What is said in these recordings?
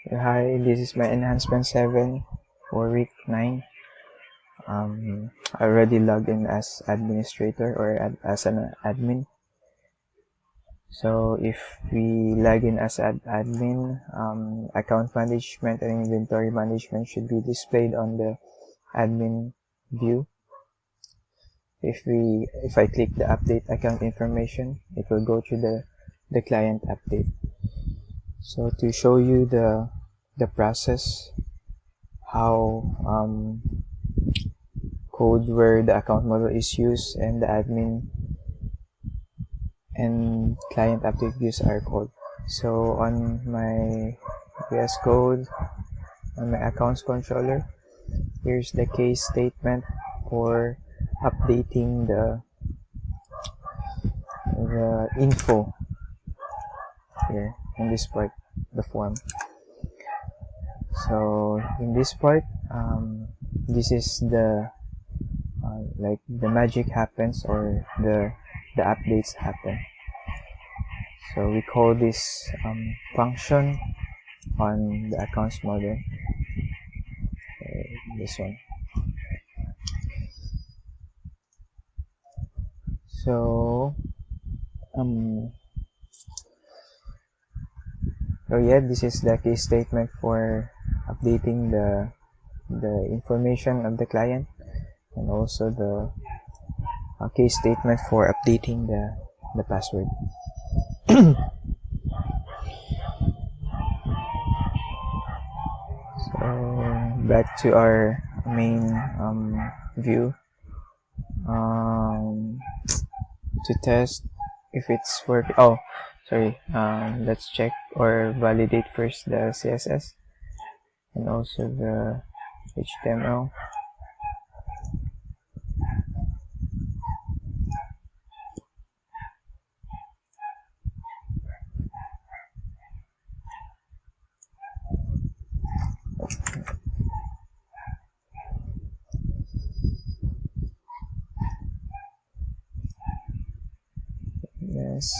Hi, this is my enhancement 7 for week 9. I already logged in as administrator or as an admin. So if we log in as admin, account management and inventory management should be displayed on the admin view. If I click the update account information, it will go to the client update. So to show you the process, how code where the account model is used and the admin and client update views are called. So on my VS Code, on my accounts controller, here's the case statement for updating the info here in this part, the form. So in this part, this is the like the magic happens or the updates happen. So we call this function on the accounts model, this one. So yeah, this is the case statement for updating the information of the client, and also the case statement for updating the password. So back to our main view. To test if it's working. Oh, sorry. Let's check or validate first the CSS and also the HTML. Yes.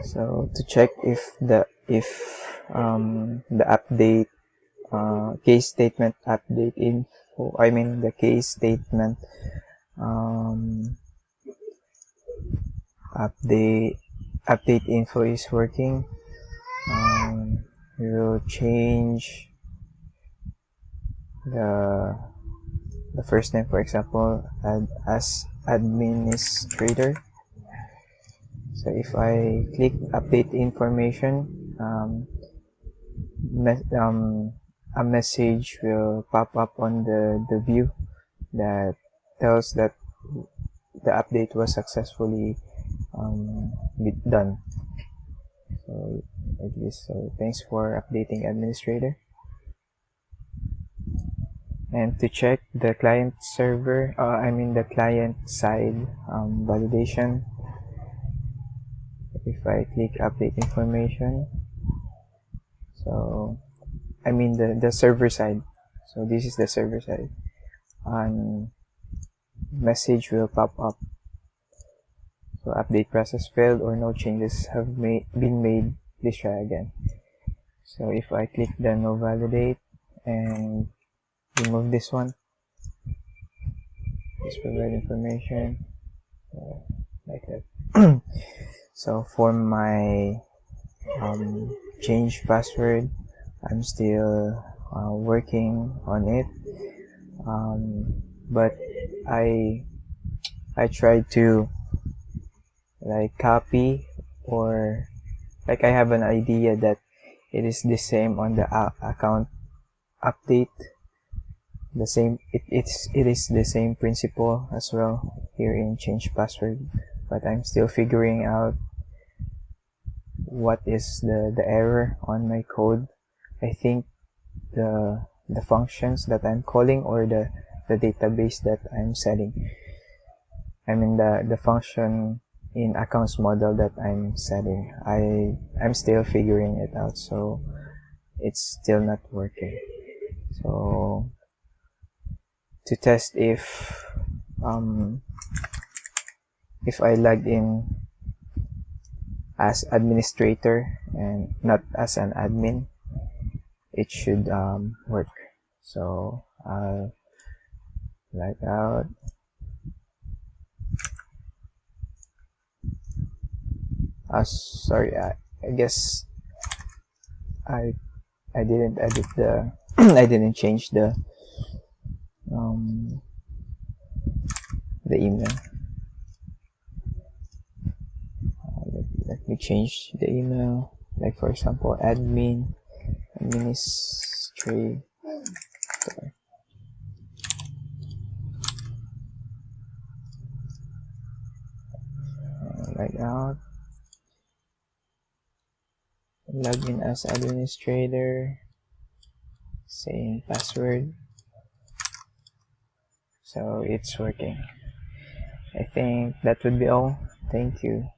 So to check if the update case statement update info, I mean the case statement update info is working, we will change the first name, for example, as administrator. So if I click update information, a message will pop up on the view that tells that the update was successfully done. So like this. So thanks for updating administrator. And to check the client server, the client side validation, if I click update information, so the server side, so this is the server side, and message will pop up. So update process failed or no changes have been made, please try again. So if I click the no validate and remove this one, please provide information, like that. So for my change password, I'm still working on it, but I tried to like copy, or like I have an idea that it is the same on the account update, the same, it is the same principle as well here in change password, but I'm still figuring out what is the error on my code. I think the functions that I'm calling, or the database that I'm setting, the function in accounts model that I'm setting, I'm still figuring it out. So it's still not working. So to test if I log in as administrator and not as an admin, it should work. So I'll log out. Sorry, I guess I didn't edit the I didn't change um the email. Let me change the email, like for example administrator. Log out, log in as administrator, same password. So it's working. I think that would be all. Thank you.